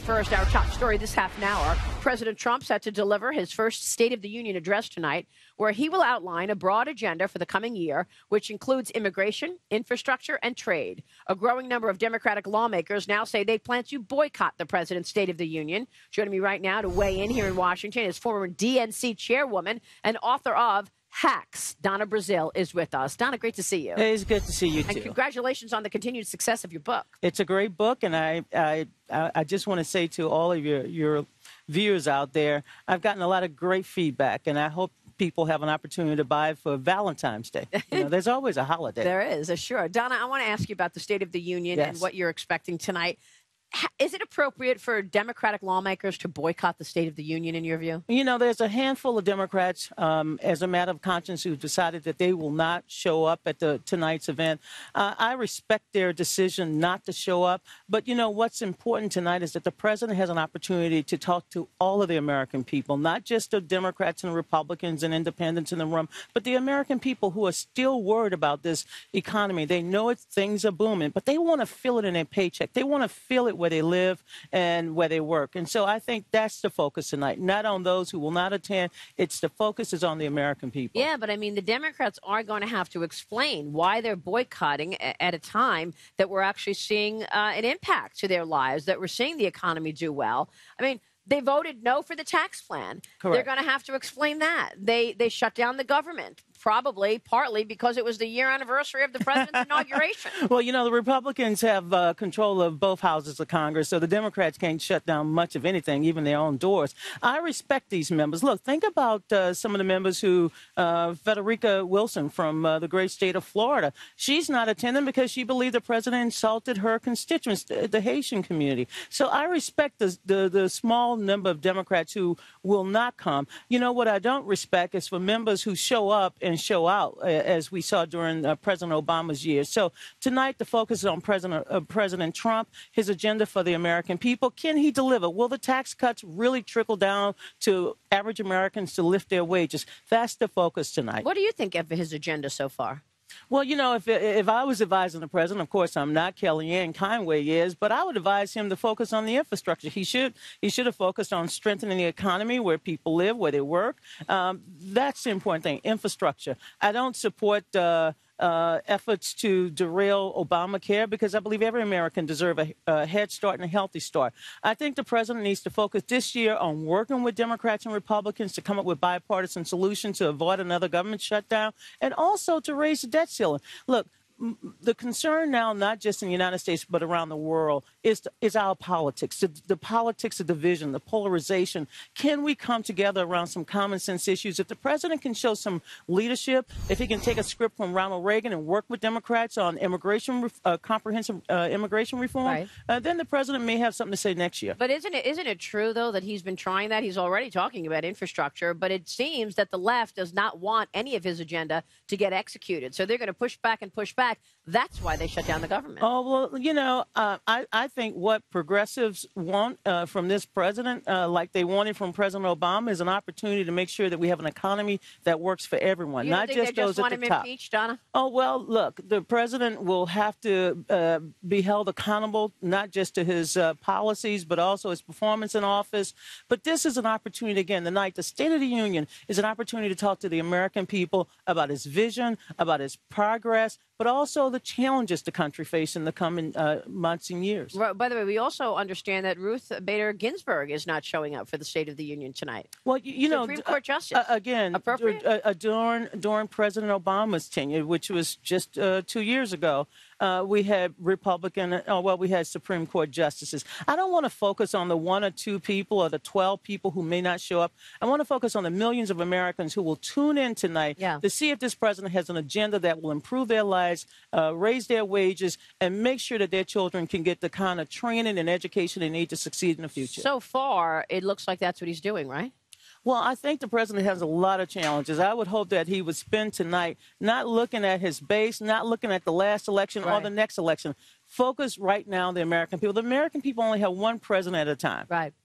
first, our top story this half an hour. President Trump set to deliver his first State of the Union address tonight, where he will outline a broad agenda for the coming year, which includes immigration, infrastructure, and trade. A growing number of Democratic lawmakers now say they plan to boycott the president's State of the Union. Joining me right now to weigh in here in Washington is former DNC chairwoman and author of Hacks. Donna Brazile is with us. Donna, great to see you. Hey, it's good to see you, too. And congratulations on the continued success of your book. It's a great book, and I just want to say to all of your viewers out there, I've gotten a lot of great feedback, and I hope people have an opportunity to buy it for Valentine's Day. You know, there's always a holiday. There is, sure. Donna, I want to ask you about the State of the Union and what you're expecting tonight. Is it appropriate for Democratic lawmakers to boycott the State of the Union, in your view? You know, there's a handful of Democrats, as a matter of conscience, who've decided that they will not show up at tonight's event. I respect their decision not to show up. But, you know, what's important tonight is that the president has an opportunity to talk to all of the American people, not just the Democrats and Republicans and independents in the room, but the American people who are still worried about this economy. They know things are booming, but they want to feel it in their paycheck. They want to feel it where they live and where they work. And so I think that's the focus tonight, not on those who will not attend. It's the focus is on the American people. Yeah, but I mean, the Democrats are going to have to explain why they're boycotting at a time that we're actually seeing an impact to their lives, that we're seeing the economy do well. I mean, they voted no for the tax plan. Correct. They're going to have to explain that. They shut down the government, probably partly because it was the year anniversary of the president's inauguration. Well, you know, the Republicans have control of both houses of Congress, so the Democrats can't shut down much of anything, even their own doors. I respect these members. Look, think about some of the members who, Frederica Wilson from the great state of Florida, she's not attending because she believed the president insulted her constituents, the Haitian community. So I respect the small number of Democrats who will not come. You know, what I don't respect is for members who show up and show out, as we saw during President Obama's years. So tonight, the focus is on President Trump, his agenda for the American people. Can he deliver? Will the tax cuts really trickle down to average Americans to lift their wages? That's the focus tonight. What do you think of his agenda so far? Well, you know, if I was advising the president, of course, I'm not, Kellyanne Conway is, but I would advise him to focus on the infrastructure. He should have focused on strengthening the economy, where people live, where they work. That's the important thing, infrastructure. I don't support efforts to derail Obamacare because I believe every American deserves a head start and a healthy start. I think the president needs to focus this year on working with Democrats and Republicans to come up with bipartisan solutions to avoid another government shutdown and also to raise the debt ceiling. Look, the concern now, not just in the United States, but around the world, is our politics, the politics of division, the polarization. Can we come together around some common sense issues? If the president can show some leadership, if he can take a script from Ronald Reagan and work with Democrats on immigration, comprehensive immigration reform, then the president may have something to say next year. But isn't it true, though, that he's been trying that? He's already talking about infrastructure, but it seems that the left does not want any of his agenda to get executed. So they're going to push back and push back. That's why they shut down the government. Oh, well, you know, I think what progressives want from this president, like they wanted from President Obama, is an opportunity to make sure that we have an economy that works for everyone, you don't not think just they those just want at the him top. Impeached, Donna? Oh, well, look, the president will have to be held accountable, not just to his policies, but also his performance in office. But this is an opportunity, again, tonight, the State of the Union is an opportunity to talk to the American people about his vision, about his progress, but also the challenges the country faces in the coming months and years. Right. By the way, we also understand that Ruth Bader Ginsburg is not showing up for the State of the Union tonight. Well, you know, Supreme Court Justice. Again, appropriate? During President Obama's tenure, which was just 2 years ago, we had we had Supreme Court justices. I don't want to focus on the 1 or 2 people or the 12 people who may not show up. I want to focus on the millions of Americans who will tune in tonight to see if this president has an agenda that will improve their lives, raise their wages, and make sure that their children can get the kind of training and education they need to succeed in the future. So far, it looks like that's what he's doing, right? Well, I think the president has a lot of challenges. I would hope that he would spend tonight not looking at his base, not looking at the last election or the next election. Focus right now on the American people. The American people only have one president at a time. Right.